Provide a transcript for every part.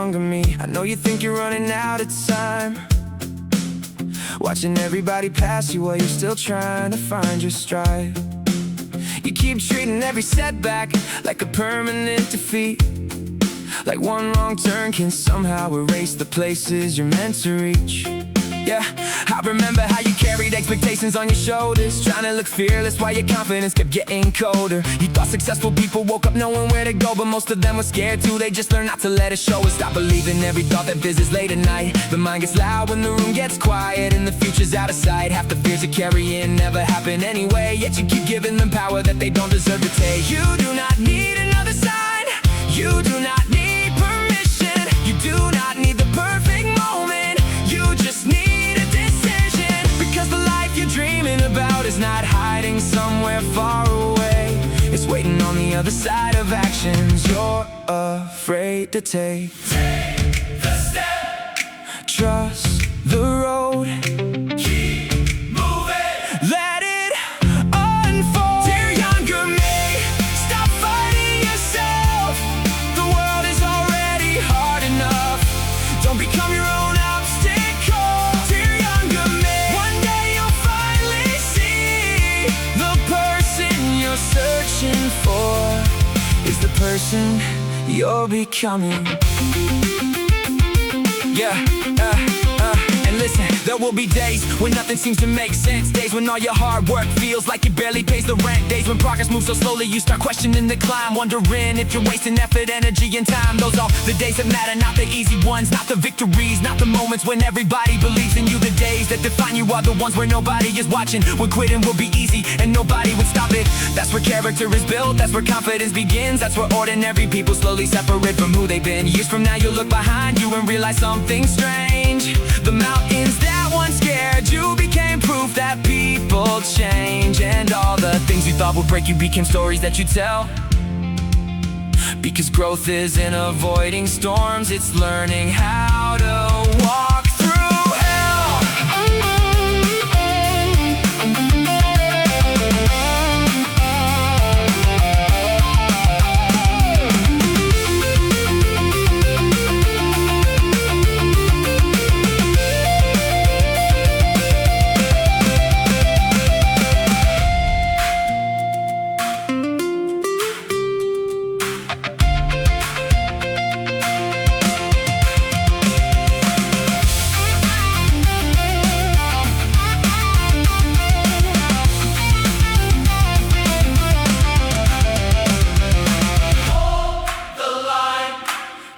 younger me. I know you think you're running out of time, watching everybody pass you while you're still trying to find your stride. You keep treating every setback like a permanent defeat, like one wrong turn can somehow erase the places you're meant to reach. Yeah, I remember how you carried expectations on your shoulders, trying to look fearless while your confidence kept getting colder. You thought successful people woke up knowing where to go, but most of them were scared too. They just learned not to let it show and stop believing every thought that visits late at night. The mind gets loud when the room gets quiet and the future's out of sight. Half the fears you're carrying never happen anyway, yet you keep giving them power that they don't deserve to take. You do not need another sign, you do not need permission, you do not need the perfect moment, you just need dreaming about is not hiding somewhere far away. It's waiting on the other side of actions you're afraid to take. Take the step, trust the road, keep moving, let it unfold. Dear younger me, stop fighting yourself. The world is already hard enough. Don't become your own obstacle. Dear younger me, one day you'll finally see the person you're searching for is the person you're becoming. Yeah, and listen, there will be days when nothing seems to make sense. Days when all your hard work feels like it barely pays the rent. Days when progress moves so slowly you start questioning the climb, wondering if you're wasting effort, energy, and time. Those are the days that matter, not the easy ones, not the victories, not the moments when everybody believes in you. The days that define you are the ones where nobody is watching, when quitting will be easy and nobody would stop it. That's where character is built, that's where confidence begins. That's where ordinary people slowly separate from who they've been. Years from now you'll look behind you and realize something strange. The mountains that once scared you became proof that people change, and all the things you thought would break you became stories that you tell. Because growth isn't avoiding storms, it's learning how to walk through hell.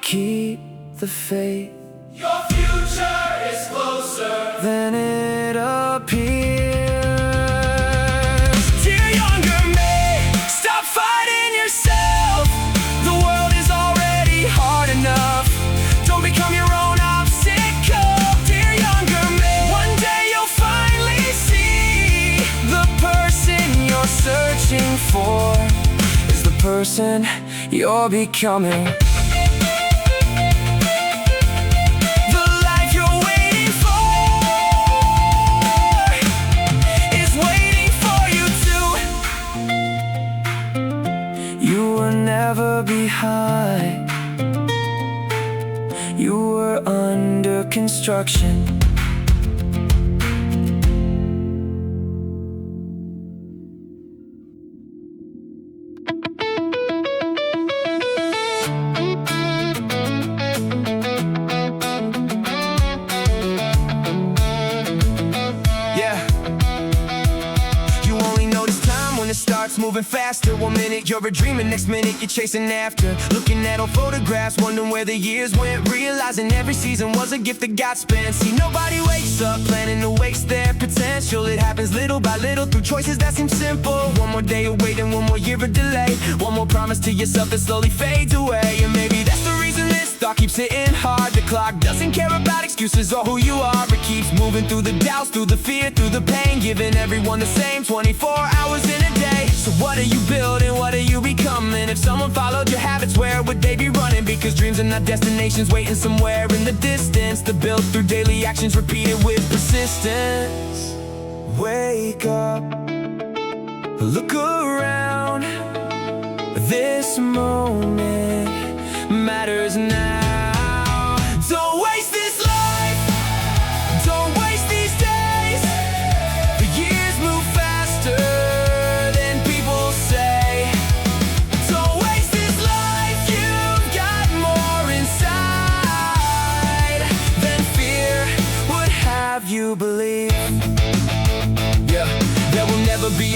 Keep the faith, your future is closer then it appears. Dear younger me, stop fighting yourself. The world is already hard enough. Don't become your own obstacle. Dear younger me, one day you'll finally see the person you're searching for is the person you're becoming. You were never behind, you were under construction. It starts moving faster. 1 minute you're a dreamer, next minute you're chasing after. Looking at old photographs, wondering where the years went. Realizing every season was a gift that got spent. See, nobody wakes up planning to waste their potential. It happens little by little through choices that seem simple. One more day of waiting, one more year of delay, one more promise to yourself that slowly fades away. And maybe that's the reason this thought keeps hitting hard. The clock doesn't care about excuses or who you are. It keeps moving through the doubts, through the fear, through the pain, giving everyone the same 24 hours in a day. So what are you building? What are you becoming? If someone followed your habits, where would they be running? Because dreams are not destinations waiting somewhere in the distance. They're built through daily actions repeated with persistence. Wake up, look around. This moment matters now.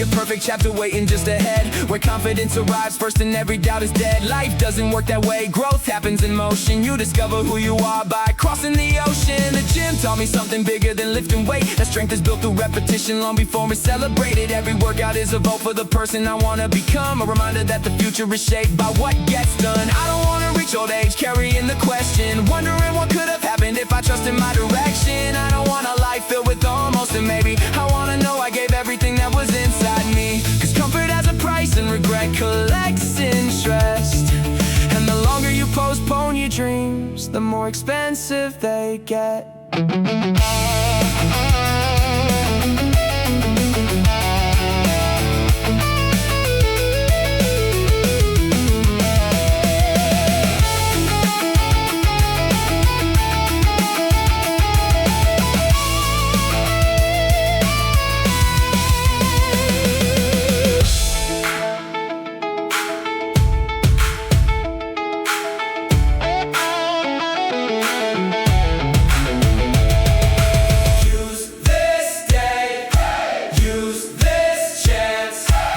a perfect chapter waiting just ahead, where confidence arrives first and every doubt is dead. Life doesn't work that way, growth happens in motion. You discover who you are by crossing the ocean. The gym taught me something bigger than lifting weight, that strength is built through repetition long before we celebrate it. Every workout is a vote for the person I wanna become, a reminder that the future is shaped by what gets done. I don't wanna reach old age carrying the question, wondering what could have happened if I trusted my direction. I don't want a life filled with almost and maybe. I wanna know I gave everything that was inside me, cause comfort has a price and regret collects interest. And the longer you postpone your dreams, the more expensive they get.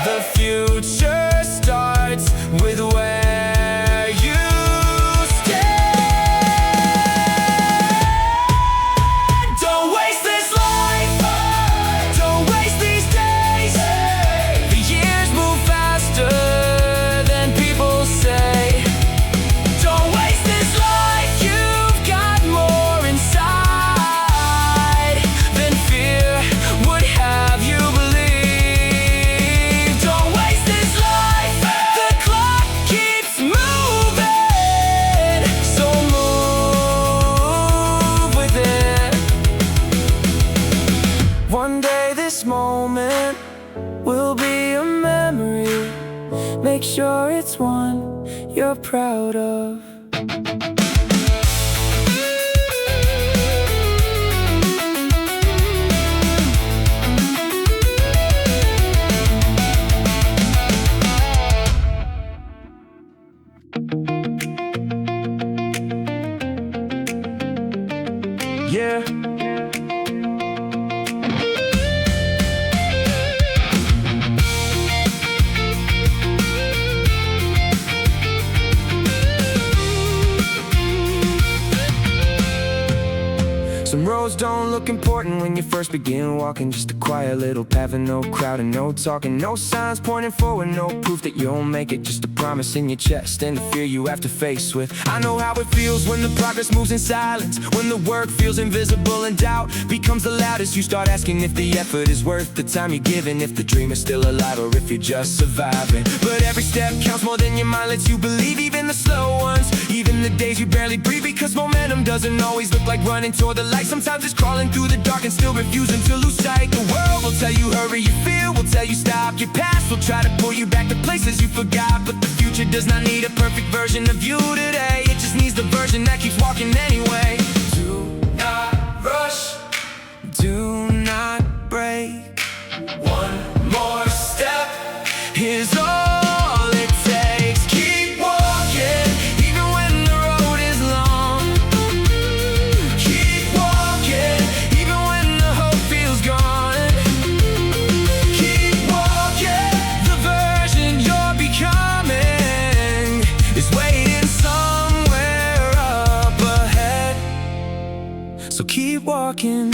The future starts with where you stand. Don't waste this life, don't waste these days. The years move faster than people say. Don't waste this life, you've got more inside than fear would have you believe. One day this moment will be a memory. Make sure it's one you're proud of. Yeah. Some roads don't look important when you first begin walking. Just a quiet little path and no crowd and no talking. No signs pointing forward, no proof that you'll make it. Just a promise in your chest and the fear you have to face with. I know how it feels when the progress moves in silence, when the work feels invisible and doubt becomes the loudest. You start asking if the effort is worth the time you're giving, if the dream is still alive or if you're just surviving. But every step counts more than your mind lets you believe, even the slow ones, even the days you barely breathe. Because momentum doesn't always look like running toward the light. Sometimes it's crawling through the dark and still refusing to lose sight. The world will tell you hurry, your fear will tell you stop. Your past will try to pull you back to places you forgot. But the future does not need a perfect version of you today. It just needs the version that keeps walking anyway. Do not rush, do not break. One more step is all it takes. Keep walking even when the road is long. Keep walking even when the hope feels gone. Keep walking, the version you're becoming is waiting somewhere up ahead. So keep walking.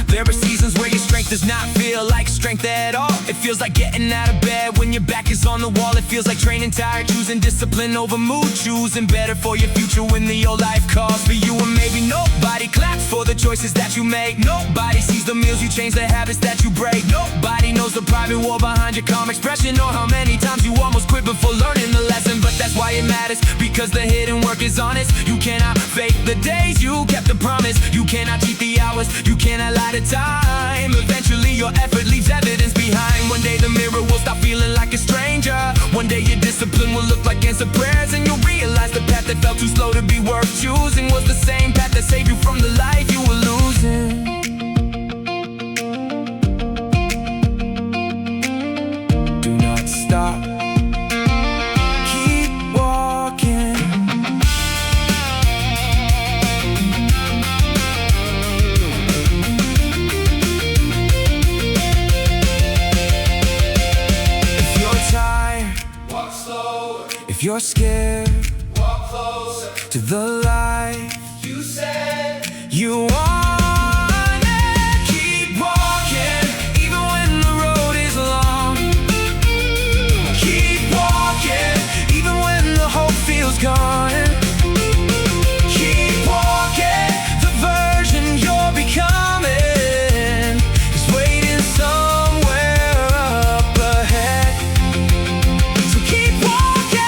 There are seasons where your strength does not feel like strength at all. It feels like getting out of bed when your back is on the wall. It feels like training tired, choosing discipline over mood, choosing better for your future when the old life calls for you. And maybe nobody claps for the choices that you make. Nobody sees the meals you change, the habits that you break. Nobody knows the private war behind your calm expression, or how many times you almost quit before learning the lesson. But that's why it matters, because the hidden work is honest. You cannot fake the days you kept the promise. You cannot cheat the hours, you cannot lie to time. Eventually your effort leaves evidence behind. One day the mirror will stop feeling like a stranger. One day your discipline will look like answered prayers. And you'll realize the path that felt too slow to be worth choosing was the same path that saved you from the life you were losing. Do not stop, keep walking. If you're scared, walk closer to the light you said you want it. Keep walking, even when the road is long. Keep walking, even when the hope feels gone. Keep walking, the version you're becoming is waiting somewhere up ahead. So keep walking,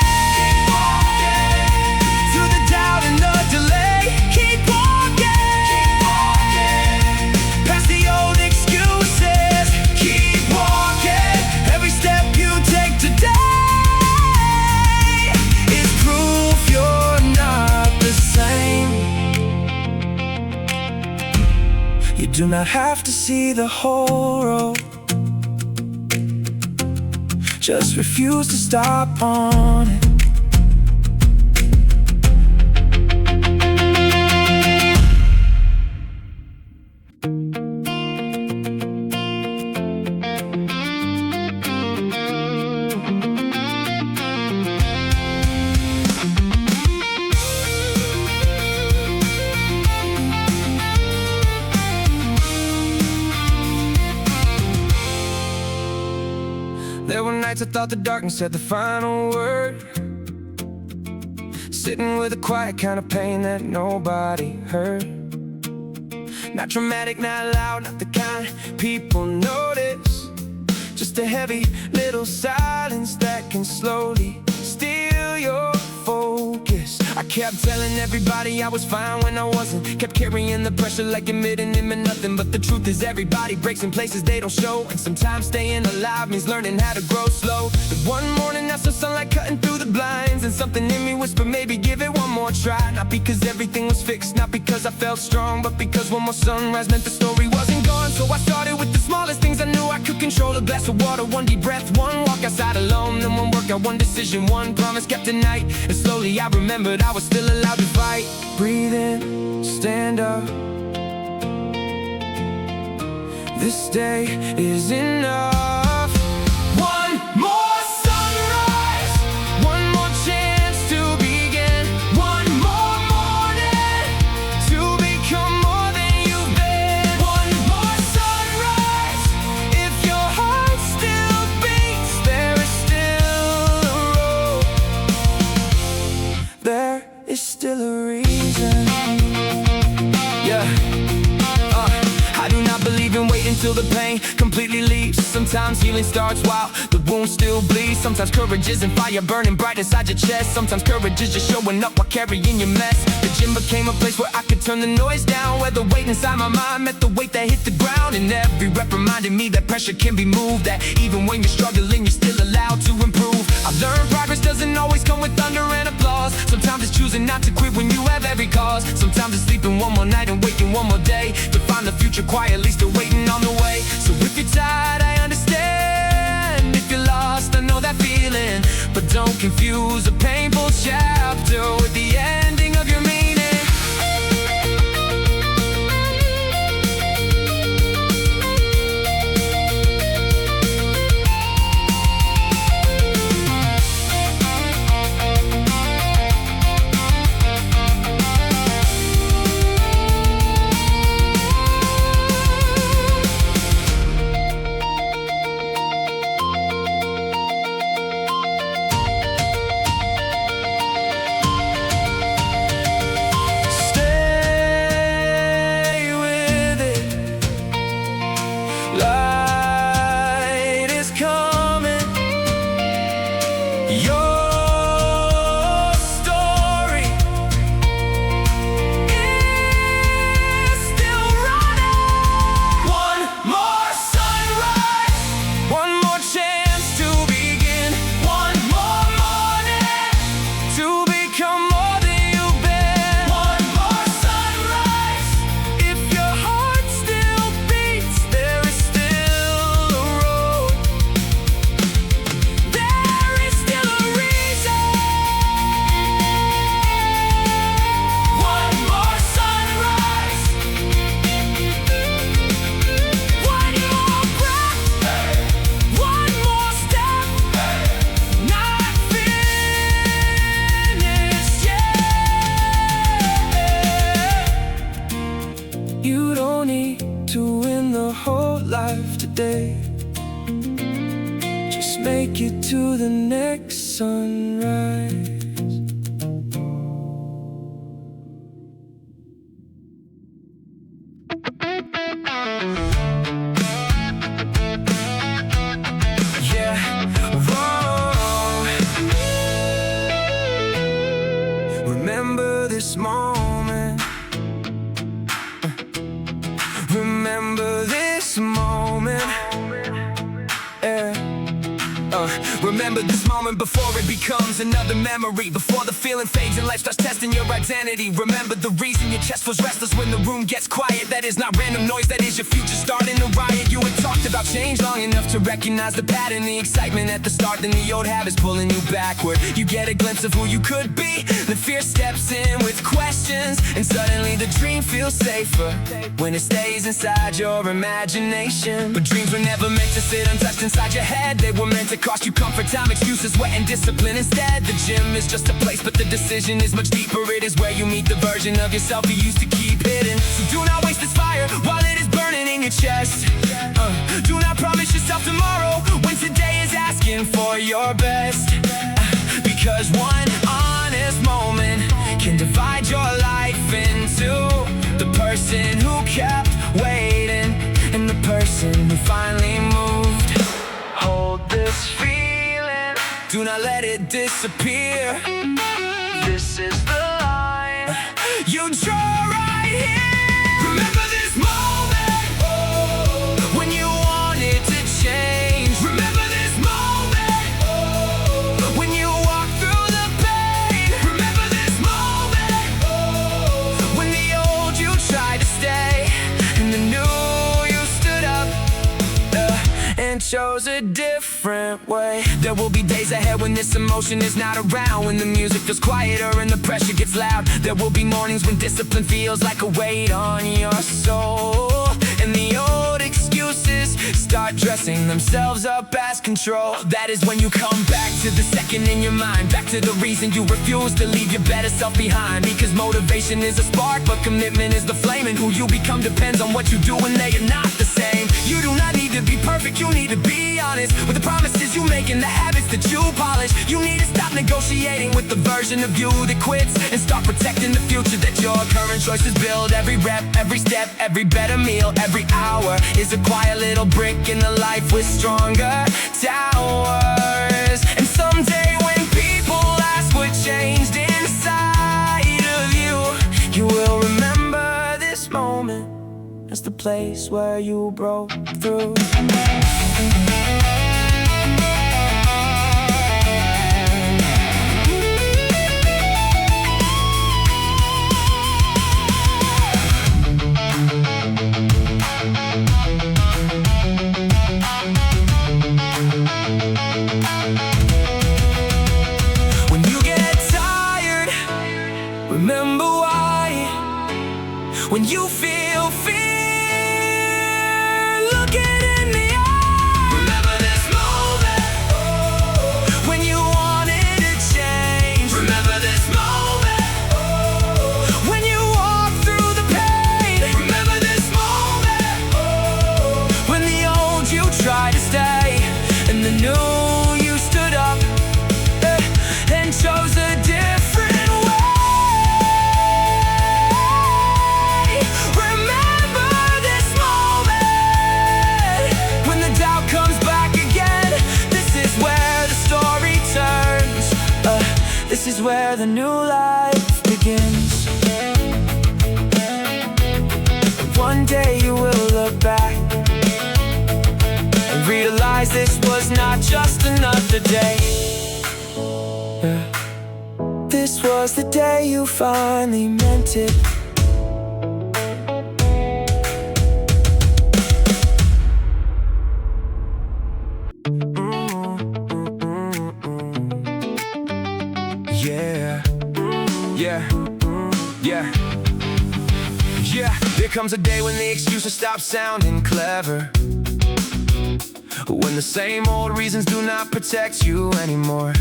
through the doubt and the delay. Keep walking, past the old excuses. Keep walking, every step you take today is proof you're not the same. You do not have to see the whole road, just refuse to stop on it. There were nights I thought the darkness said the final word, sitting with a quiet kind of pain that nobody heard. Not dramatic, not loud, not the kind people notice, just a heavy little silence that can slowly steal your focus. I kept telling everybody I was fine when I wasn't, kept carrying the pressure like admitting it meant nothing. But the truth is everybody breaks in places they don't show, and sometimes staying alive means learning how to grow slow. But one morning I saw sunlight cutting through the blinds, and something in me whispered maybe give it one more try. Not because everything was fixed, not because I felt strong, but because one more sunrise meant the story wasn't gone. So I started with the smallest things I knew I could control. A glass of water, one deep breath, one walk outside alone, then one workout, one decision, one promise kept at night. And slowly I remembered I was still allowed to fight. Breathe in, stand up. This day is enough. One more sunrise, one more chance to begin, one more morning to become more than you've been. One more sunrise, if your heart still beats, there is still a road. There is still a reason. Yeah. I do not believe in waiting till the pain completely leaves. Sometimes healing starts while the wound still bleeds. Sometimes courage isn't fire burning bright inside your chest. Sometimes courage is just showing up while carrying your mess. The gym became a place where I could turn the noise down, where the weight inside my mind met the weight that hit the ground. And every rep reminded me that pressure can be moved, that even when you're struggling you're still allowed to improve. I've learned progress doesn't always come with thunder and applause. Sometimes it's choosing not to quit when you have every cause. Sometimes it's sleeping one more night and waking one more day to find the future quietly still waiting on the way. So if you're tired, I understand. If you're lost, I know that feeling. But don't confuse a painful chapter with the ending of your meaning. take you to the next sunrise. Remember this moment. Remember this moment. Yeah. Remember this moment before it becomes another memory. Before the feeling fades and life starts testing your identity. Remember the reason your chest was restless when the room gets quiet. That is not random noise, that is your future starting to riot. You had talked about change long enough to recognize the pattern. The excitement at the start, then the old habits pulling you backward. You get a glimpse of who you could be, then fear steps in with questions, and suddenly the dream feels safer when it stays inside your imagination. But dreams were never meant to sit untouched inside your head. They were meant to cost you comfort, time, excuses, sweat, and discipline instead. The gym is just a place, but the decision is much deeper. It is where you meet the version of yourself you used to keep hidden. So do not waste this fire while it is burning in your chest. Do not promise yourself tomorrow when today is asking for your best. Because one honest moment can divide your life into the person who kept waiting and the person who finally moved. Hold this feeling, do not let it disappear. This is the line you draw right here. Remember this moment, oh, when you wanted to change. Remember this moment, oh, when you walked through the pain. Remember this moment, oh, when the old you tried to stay and the new you stood up and chose a different way. There will be days ahead when this emotion is not around, when the music feels quieter and the pressure gets loud. There will be mornings when discipline feels like a weight on your soul, and the old excuses start dressing themselves up as control. That is when you come back to the second in your mind, back to the reason you refuse to leave your better self behind. Because motivation is a spark, but commitment is the flame, and who you become depends on what you do when they are not the same. You do not need to be perfect, you need to be honest with the promises you make and the habits that you polish. You need to stop negotiating with the version of you that quits and start protecting the future that your current choices build. Every rep, every step, every better meal, every hour is a quiet little brick in the life with stronger towers. And someday when people ask what changed inside of you, you will remember this moment as the place where you broke through. When you get tired, remember why. When you feel fear, look it in the eye. Remember this moment, oh, when you wanted to change. Remember this moment, oh, when you walked through the pain. Remember this moment, oh, when the old you tried to stay and the new you stood up and chose a different way. Remember this moment when the doubt comes back again. This is where the story turns. This is where the new life begins. One day you will look back and realize this was not just another day. This was the day you finally meant it. Yeah, yeah, yeah, yeah. There comes a day when the excuses stop sounding clever, when the same old reasons do not protect you anymore.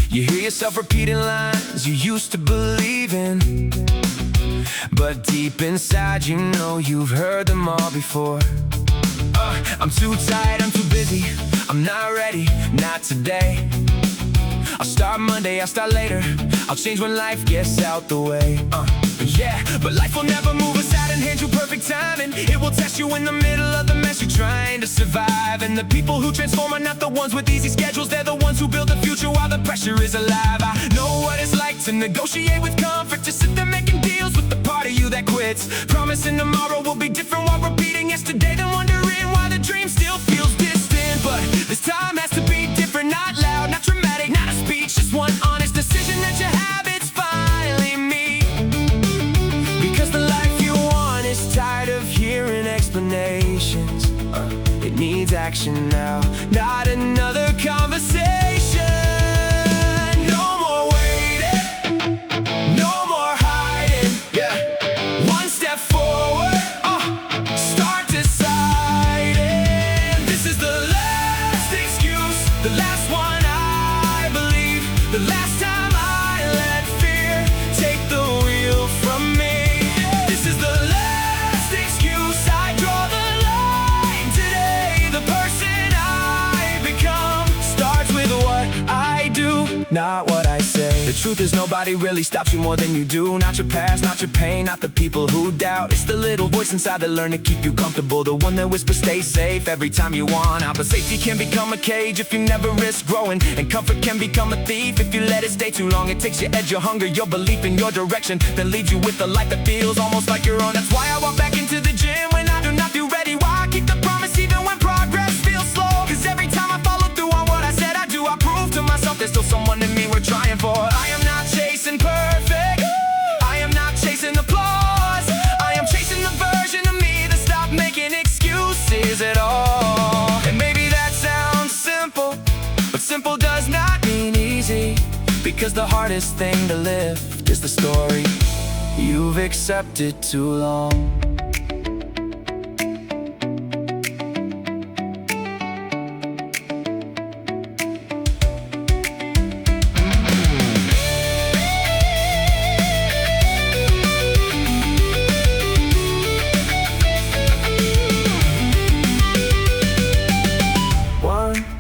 You hear yourself repeating lines you used to believe in, but deep inside you know you've heard them all before. I'm too tired, I'm too busy, I'm not ready, not today. I'll start Monday, I'll start later. I'll change when life gets out the way. Yeah, but life will never move us out and hand you perfect timing. It will test you in the middle of the mess you're trying to survive. And the people who transform are not the ones with easy schedules. They're the ones who build the future while the pressure is alive. I know what it's like to negotiate with comfort, to sit there making deals with the part of you that quits, promising tomorrow will be different while repeating yesterday, then wondering why the dream still feels distant. But this time has to be different, not loud, not dramatic, not a speech, just one honest decision that you have. It's finally me, because the life you want is tired of hearing explanations. It needs action now, not another conversation. No more waiting, no more hiding. Yeah, one step forward, start deciding. This is the last excuse, the last one I believe, the last time I let fear take the wheel from me. This is the last excuse, I draw the line today. The person I become starts with what I do, not what I say. The truth is nobody really stops you more than you do. Not your past, not your pain, not the people who doubt. It's the little voice inside that learn to keep you comfortable, the one that whispers stay safe every time you want out. But safety can become a cage if you never risk growing, and comfort can become a thief if you let it stay too long. It takes your edge, your hunger, your belief in your direction, then leaves you with a life that feels almost like your own. That's why I walk back into the gym when I do not feel ready. Why I keep the promise even when progress feels slow. Cause every time I follow through on what I said I do, I prove to myself there's still someone in me we're trying for. I am not chasing perfect, I am not chasing applause, I am chasing the version of me that stopped making excuses at all. And maybe that sounds simple, but simple does not mean easy, because the hardest thing to lift is the story you've accepted too long.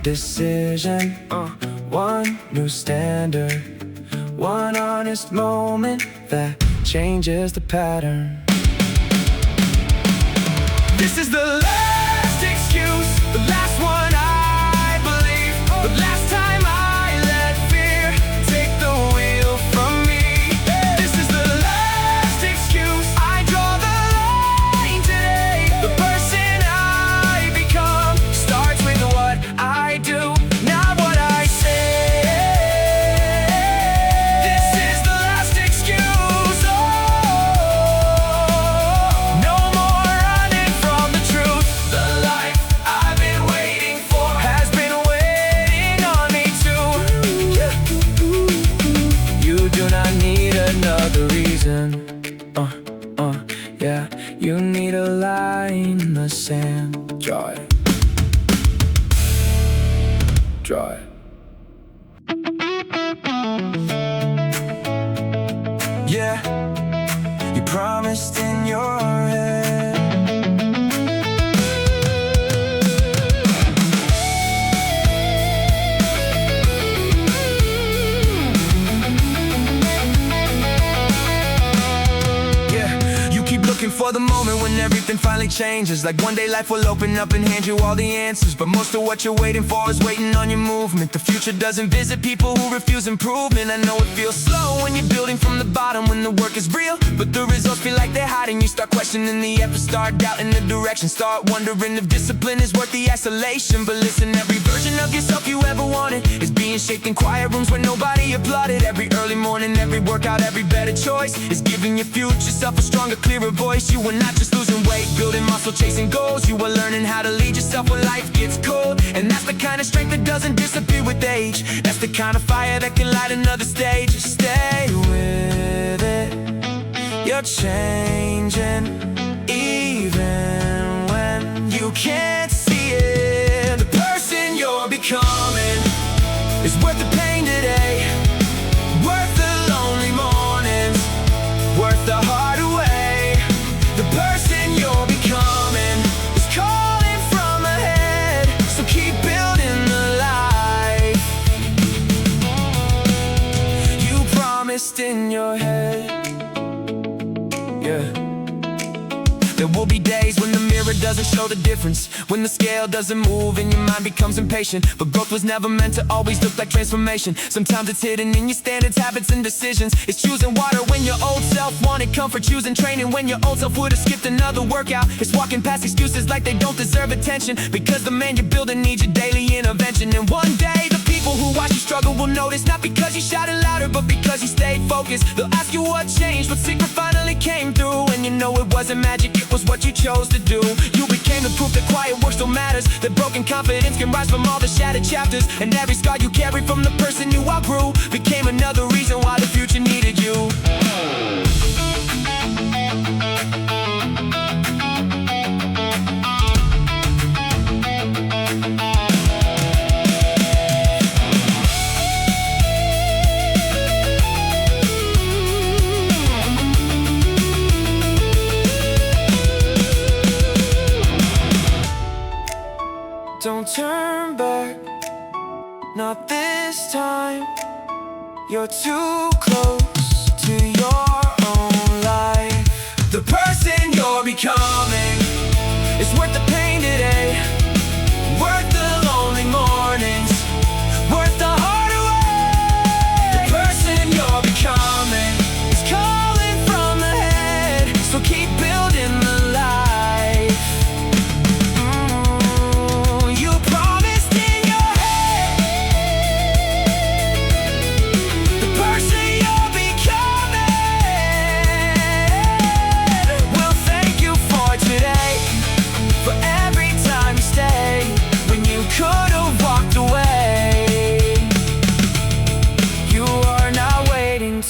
Decision, one new standard, one honest moment that changes the pattern. This is the last excuse, the last one I believe, the last time I let fear take the wheel from me. This is the last excuse, I draw the line today. The person I become starts with what I do, not what I say. This is the last excuse, no more running from the truth. The life I've been waiting for has been waiting on me too. You do not need another reason, yeah, you need a line in the sand. Draw it. Draw it. Yeah, you promised in your head. Yeah, you keep looking for the moment when everything finally changes. Like one day life will open up and hand you all the answers, but most of what you're waiting for is waiting on your movement. The future doesn't visit people who refuse improvement. I know it feels slow when you're building from the bottom, when the work is real, but the results feel like they're hiding. You start questioning the effort, start doubting the direction, start wondering if discipline is worth the isolation. But listen, every version of yourself you ever wanted is being shaped in quiet rooms where nobody applauded. Every early morning, every workout, every better choice is giving your future self a stronger, clearer voice. You are not just losing weight, building muscle, chasing goals. You are learning how to lead yourself when life gets cold, and that's the kind of strength that doesn't disappear with age. That's the kind of fire that can light another stage. Stay with it, you're changing, even when you can't see it. The person you're becoming is worth the pain today, worth the lonely mornings, worth the hard way. The person you're becoming is calling from ahead, so keep building promised in your head. Yeah. There will be days when the mirror doesn't show the difference, when the scale doesn't move and your mind becomes impatient. But growth was never meant to always look like transformation. Sometimes it's hidden in your standards, habits, and decisions. It's choosing water when your old self wanted comfort, choosing training when your old self would've skipped another workout. It's walking past excuses like they don't deserve attention, because the man you're building needs your daily intervention. And one day the people who watch you struggle will notice, not because you shouted louder, but because you stayed focused. They'll ask you what changed, what secret finally came through, and you know it wasn't magic, it was what you chose to do. You became the proof that quiet work still matters, that broken confidence can rise from all the shattered chapters, and every scar you carry from the person you outgrew became another reason why the future needed you. Don't turn back, not this time. You're too close to your own life. The person you're becoming is worth the pain today, worth the lonely mornings, worth the harder way. The person you're becoming is calling from the head, so keep building the life.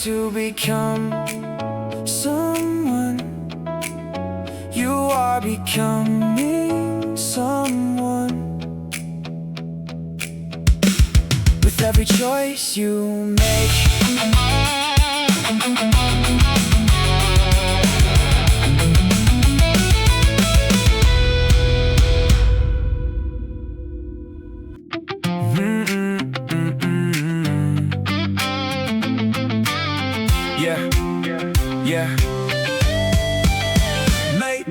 To become someone, you are becoming someone. With every choice you make, yeah. Mate.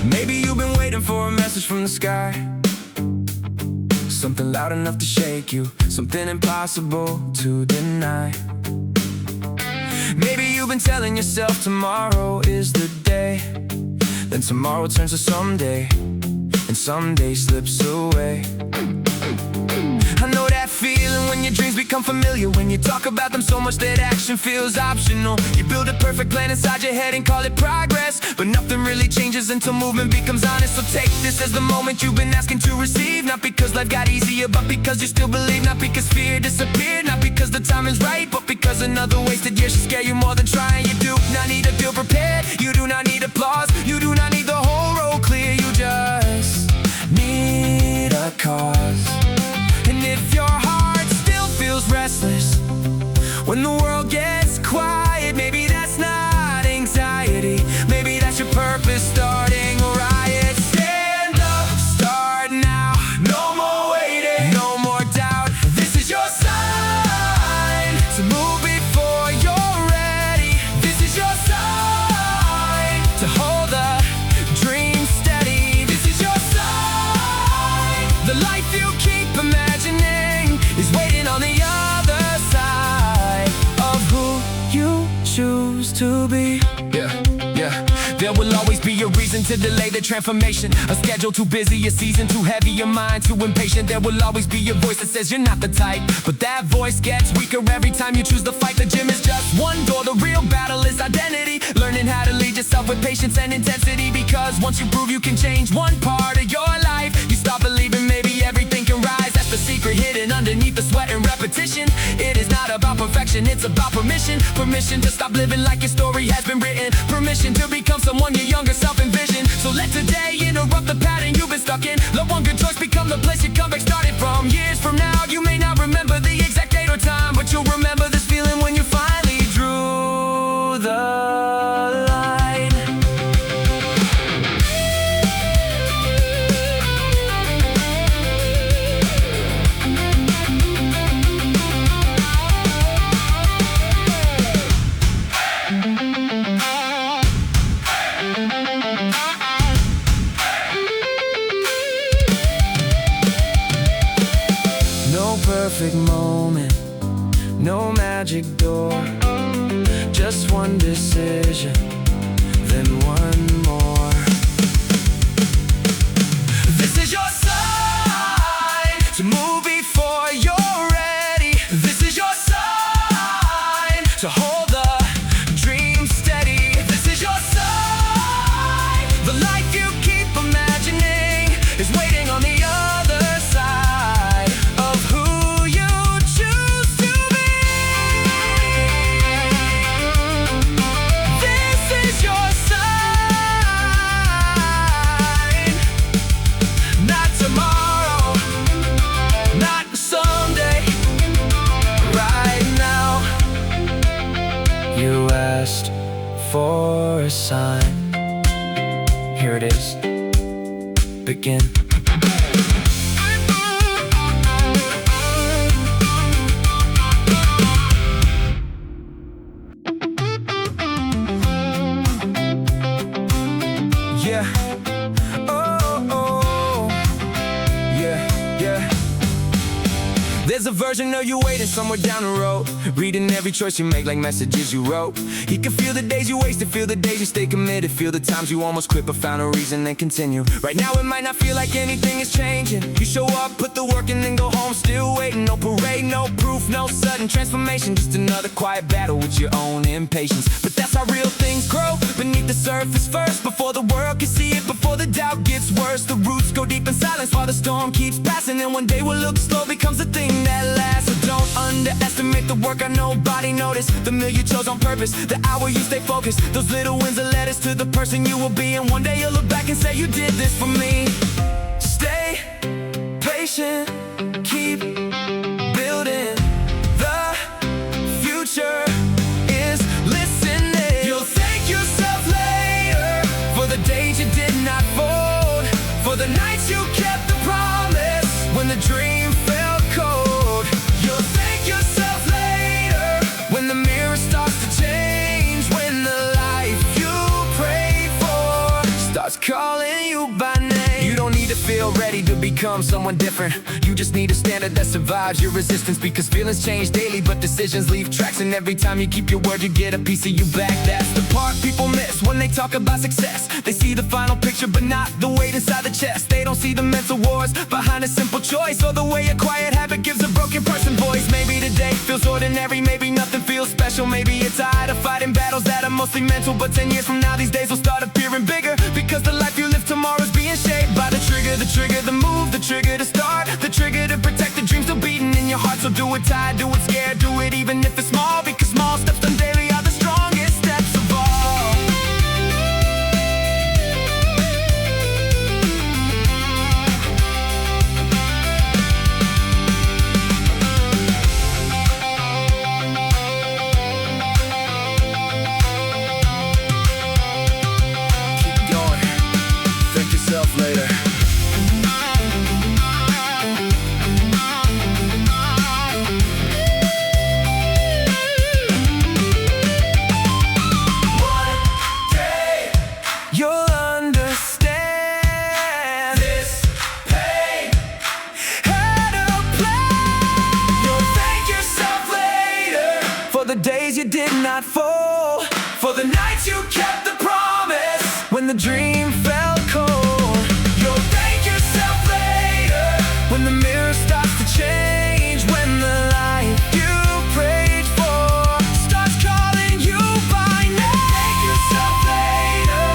Maybe you've been waiting for a message from the sky, something loud enough to shake you, something impossible to deny. Maybe you've been telling yourself tomorrow is the day, then tomorrow turns to someday, and someday slips away. I know that feeling when your dreams become familiar, when you talk about them so much that action feels optional. You build a perfect plan inside your head and call it progress, but nothing really changes until movement becomes honest. So take this as the moment you've been asking to receive, not because life got easier, but because you still believe. Not because fear disappeared, not because the time is right, but because another wasted year should scare you more than trying. You do not need to feel prepared, you do not need applause, you do not need the whole road clear, you just need a cause. And if your heart still feels restless when the world gets quiet, maybe that's not anxiety, maybe that's your purpose starting a riot. Stand up, start now, no more waiting, no more doubt. This is your sign to move before you're ready. This is your sign to hold the dream steady. This is your sign. The life you keep imagining is waiting on the other side of who you choose to be. Yeah. There will always be a reason to delay the transformation, a schedule too busy, a season too heavy, your mind too impatient. There will always be a voice that says you're not the type, but that voice gets weaker every time you choose to fight. The gym is just one door, the real battle is identity, learning how to lead yourself with patience and intensity. Because once you prove you can change one part of your life, you start believing maybe everything can rise. That's the secret hidden underneath the sweat and repetition. It is not about perfection, it's about permission. Permission to stop living like your story has been written, permission to become someone your younger self envisioned. So let today interrupt the pattern you've been stuck in. Let one good choice become the place you come back started from. Years from now you may not remember the exact date or time, but you'll remember this feeling when you finally drew the line. magic door. Just one decision, then one more. This is your sign to move before you're ready. This is your sign to hold the dream steady. This is your sign. The life you keep imagining is waiting on the other side of who you choose to be. This is your sign. Not tomorrow, not someday, right now. You asked for a sign. Here it is. Begin. Yeah. Oh, oh. Yeah, yeah. There's a version of you waiting somewhere down the road, reading every choice you make like messages you wrote. He can feel the days you wasted, feel the days you stay committed, feel the times you almost quit but found a reason and continue. Right now it might not feel like anything is changing. You show up, put the work in, then go home still waiting. No parade, no proof, no sudden transformation, just another quiet battle with your own impatience. But that's how real things grow, beneath the surface first, before the world can see it, before the doubt gets worse. The roots go deep in silence while the storm keeps passing, and one day what looks slow becomes a thing that lasts. So don't underestimate the work I nobody noticed, the meal you chose on purpose, the hour you stay focused, those little wins that led us to the person you will be. And one day you'll look back and say you did this for me. Stay patient, keep building. The future is listening. You'll thank yourself later for the days you did not fold, for the nights you kept the promise when the dream felt cold. You'll thank yourself later when the mirror starts to change, when the life you prayed for starts calling you by name. You don't need to feel ready to become someone different. You just need a standard that survives your resistance, because feelings change daily but decisions leave tracks, and every time you keep your word you get a piece of you back. That's the part people miss when they talk about success. They see the final picture but not the weight inside the chest. They don't see the mental wars behind a simple choice, or the way a quiet habit gives a broken person voice. Maybe today feels ordinary, maybe nothing feels special. Maybe you're tired of fighting battles that are mostly mental, but 10 years from now these days will start appearing bigger, because the life you live tomorrow's being shaped by the trigger, the move, the trigger to start, the trigger to protect the dreams still beating in your heart. So do it tired, do it scared, do it even if it's small, because small steps done daily are the strongest steps of all. Keep going, thank yourself later. You'll understand this pain had a plan. You'll thank yourself later for the days you did not fall, for the nights you kept the promise when the dream felt cold. You'll thank yourself later when the mirror starts to change, when the life you prayed for starts calling you by name. Thank yourself later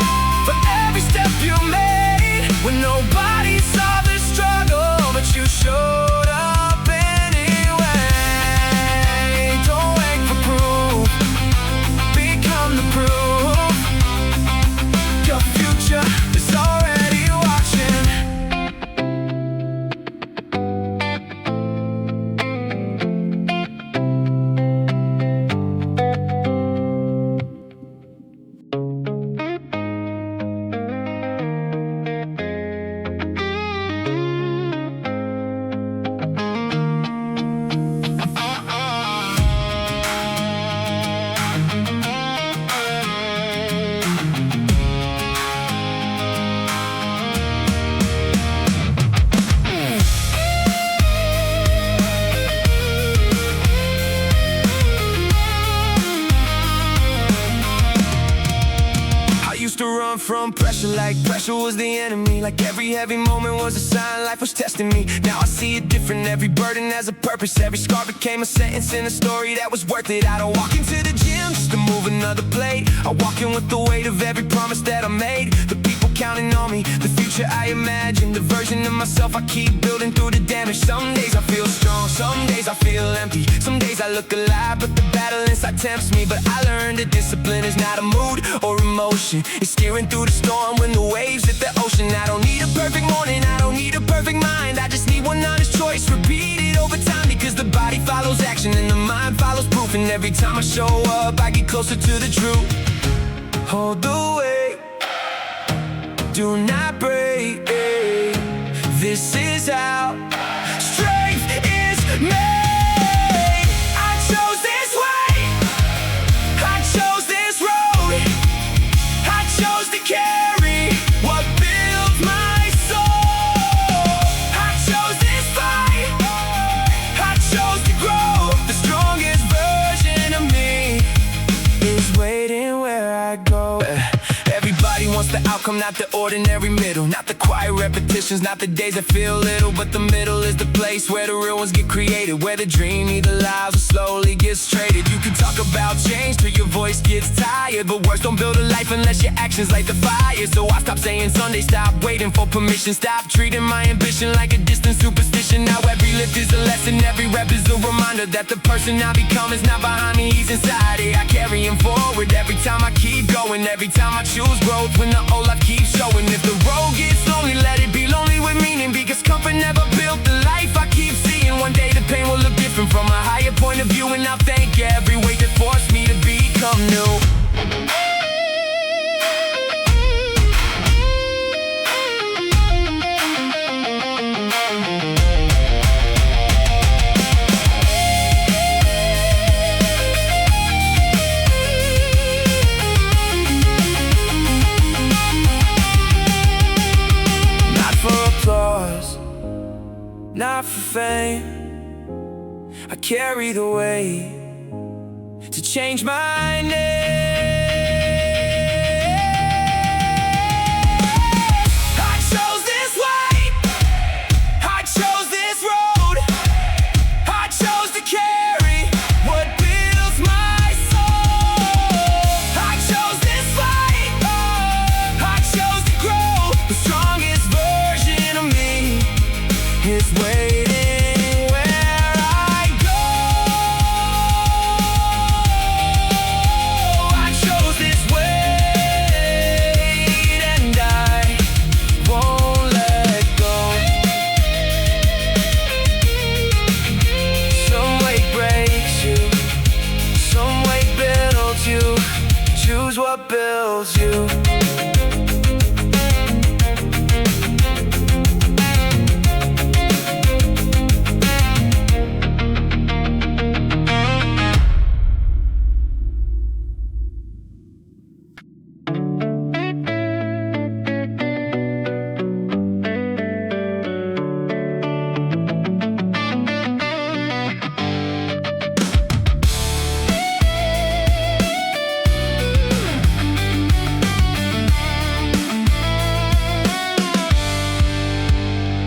for every step you made, when nobody saw the struggle but you showed up anyway. Don't wait for proof, become the proof. Your future to run from pressure, like pressure was the enemy. Like every heavy moment was a sign life was testing me. Now I see it different, every burden has a purpose. Every scar became a sentence in a story that was worth it. I don't walk into the gym just to move another plate. I walk in with the weight of every promise that I made. The people counting on me, the future I imagine, the version of myself I keep building through the damage. Some days I feel strong, some days I feel empty. Some days I look alive, but the battle inside tempts me. But I learned that discipline is not a mood or emotion. It's steering through the storm when the waves hit the ocean. I don't need a perfect morning, I don't need a perfect mind. I just need one honest choice, repeated over time. Because the body follows action and the mind follows proof. And every time I show up, I get closer to the truth. Hold the way, do not break. This is how strength is made. I chose this way, I chose this road, I chose to carry what builds my soul. I chose this fight, I chose to grow. The strongest version of me is waiting where I go. Everybody wants the outcome, not the ordinary middle. Not the quiet repetitions, not the days that feel little. But the middle is the place where the real ones get created. Where the dream either lies or slowly gets traded. You can talk about change till your voice gets tired, but words don't build a life unless your actions light the fire. So I stop saying Sunday, stop waiting for permission. Stop treating my ambition like a distant superstition. Now every lift is a lesson, every rep is a reminder that the person I become is not behind me, he's inside it. I carry him forward every time I keep going. Every time I choose growth when the old life keeps showing. If the road gets lonely, let it be lonely with meaning. Because comfort never built the life I keep seeing. One day the pain will look different from a higher point of view. And I'll thank every weight that forced me to become new. Not for fame, I carry the weight to change my name. I chose this way, I chose this road, I chose to carry what builds my soul. I chose this fight, I chose to grow. The strongest version of me is waiting where I go. I chose this way and I won't let go. Some way breaks you, some way builds you. Choose what builds you.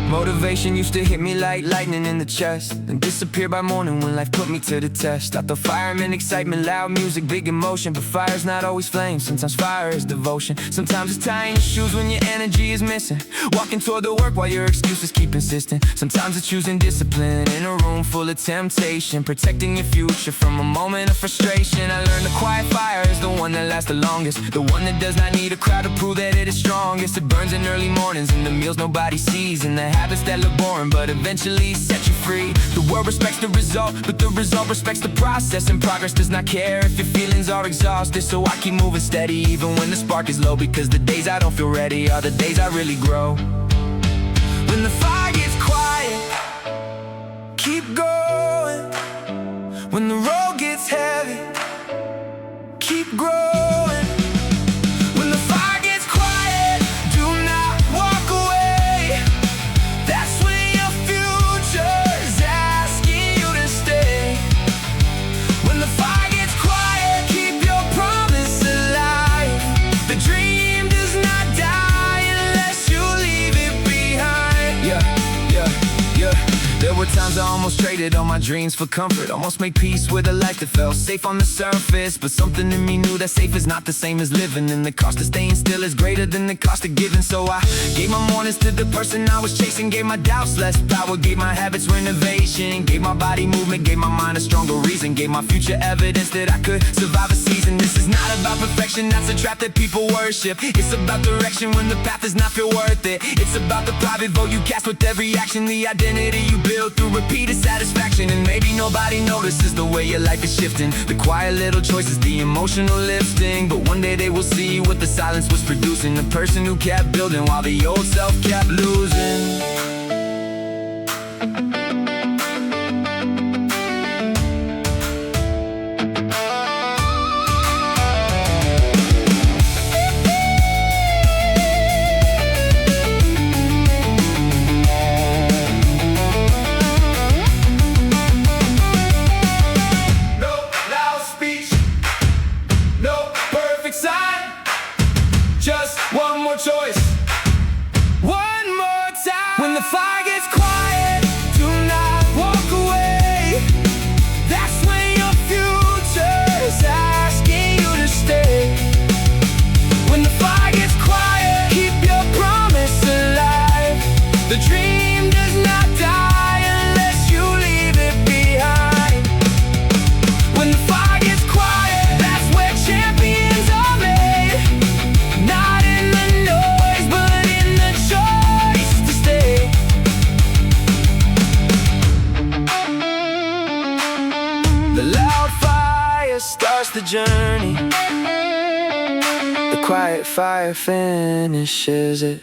Motivation used to hit me like lightning in the chest, then disappear by morning when life put me to the test. Out the fireman, excitement, loud music, big emotion. But fire's not always flame, sometimes fire is devotion. Sometimes it's tying your shoes when your energy is missing, walking toward the work while your excuses keep insisting. Sometimes it's choosing discipline in a room full of temptation, protecting your future from a moment of frustration. I learned the quiet fire is the one that lasts the longest, the one that does not need a crowd to prove that it is strongest. It burns in early mornings and the meals nobody sees, and the habits that look boring but eventually set you free. The world respects the result, but the result respects the process. And progress does not care if your feelings are exhausted. So I keep moving steady even when the spark is low, because the days I don't feel ready are the days I really grow. When the fire gets quiet, keep going. When the road gets heavy, keep growing. When the fire gets quiet, do not walk away. That's when your future's asking you to stay. When the fire gets quiet, keep your promise alive. The dream Almost traded all my dreams for comfort. Almost made peace with a life that felt safe on the surface. But something in me knew that safe is not the same as living, and the cost of staying still is greater than the cost of giving. So I gave my mornings to the person I was chasing, gave my doubts less power, gave my habits renovation, gave my body movement, gave my mind a stronger reason, gave my future evidence that I could survive a season. This is not about perfection, that's a trap that people worship. It's about direction when the path does not feel worth it. It's about the private vote you cast with every action, the identity you build through repeated satisfaction. And maybe nobody notices the way your life is shifting, the quiet little choices, the emotional lifting. But one day they will see what the silence was producing, the person who kept building while the old self kept losing. Just one more choice, one more time. When the fire gets quiet, do not walk away. That's when your future's asking you to stay. When the fire gets quiet, keep your promise alive. The dream does not die unless you leave it behind. When the fire gets quiet, that's where champions are made. Not in the noise, but in the choice to stay. The loud fire starts the journey, the quiet fire finishes it.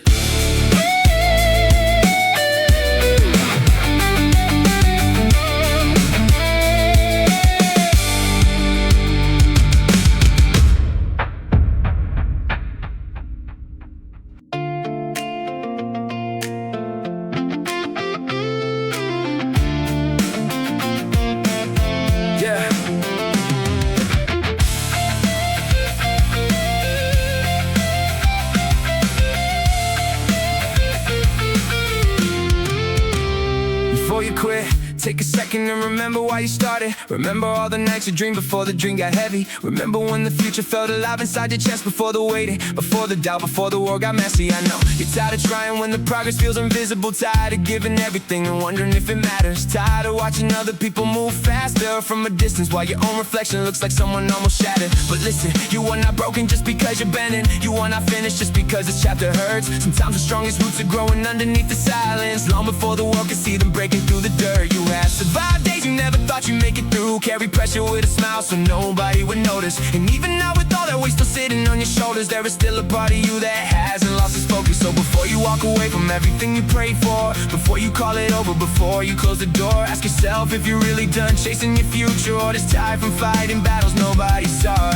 Before you quit, take a second and remember why you started. Remember all the nights you dreamed before the dream got heavy. Remember when the future felt alive inside your chest, before the waiting, before the doubt, before the war got messy. I know you're tired of trying when the progress feels invisible, tired of giving everything and wondering if it matters, tired of watching other people move faster from a distance while your own reflection looks like someone almost shattered. But listen, you are not broken just because you're bending, you are not finished just because this chapter hurts. Sometimes the strongest roots are growing underneath the silence, long before the world could see them breaking through the dirt. You have survived days you never thought you'd make it through, carry pressure with a smile so nobody would notice. And even now with all that weight still sitting on your shoulders, there is still a part of you that hasn't lost its focus. So before you walk away from everything you prayed for, before you call it over, before you close the door, ask yourself if you're really done chasing your future, or just tired from fighting battles nobody saw.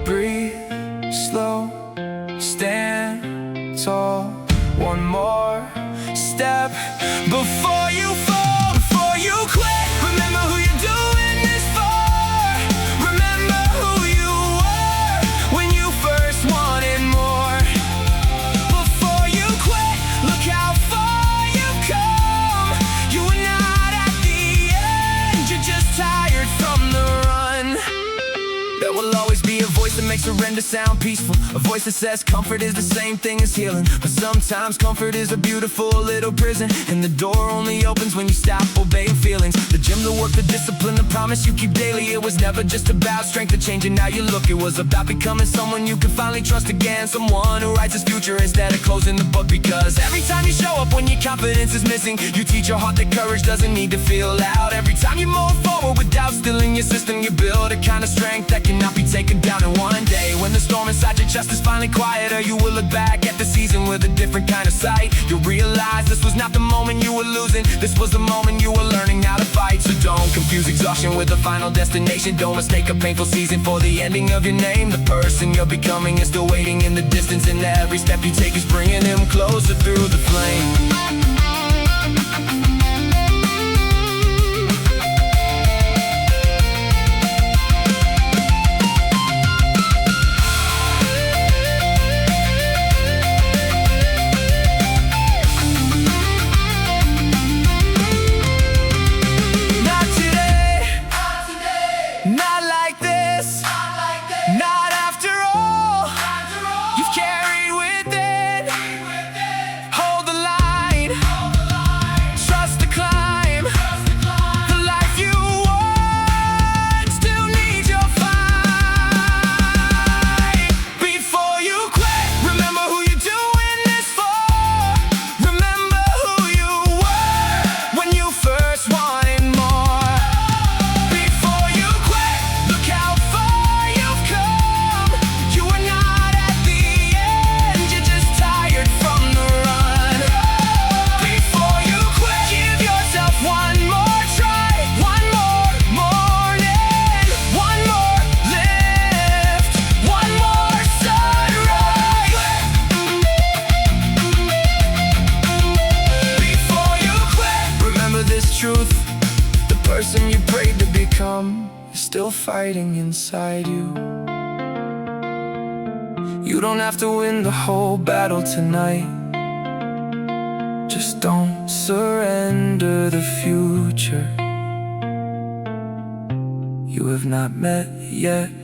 Breathe slow, stand tall, one more step before you fall, before you quit. Remember who you're doing this for. Remember who you were when you first wanted more. Before you quit, look how far you've come. You are not at the end, you're just tired from the run. There will always be a voice that makes surrender sound peaceful, a voice that says comfort is the same thing as healing. But sometimes comfort is a beautiful little prison, and the door only opens when you stop obeying feelings. The gym, the work, the discipline, the promise you keep daily. It was never just about strength to change and how you look. It was about becoming someone you can finally trust again, someone who writes his future instead of closing the book. Because every time you show up when your confidence is missing, you teach your heart that courage doesn't need to feel loud. Every time you move forward with doubt still in your system, you build a kind of strength that cannot be taken down. And one day when the storm inside your chest is finally quieter, you will look back at the season with a different kind of sight. You'll realize this was not the moment you were losing, this was the moment you were learning how to fight. So don't confuse exhaustion with a final destination, don't mistake a painful season for the ending of your name. The person you're becoming is still waiting in the distance, and every step you take is bringing him closer through the flame. still fighting inside you. You don't have to win the whole battle tonight. Just don't surrender the future you have not met yet.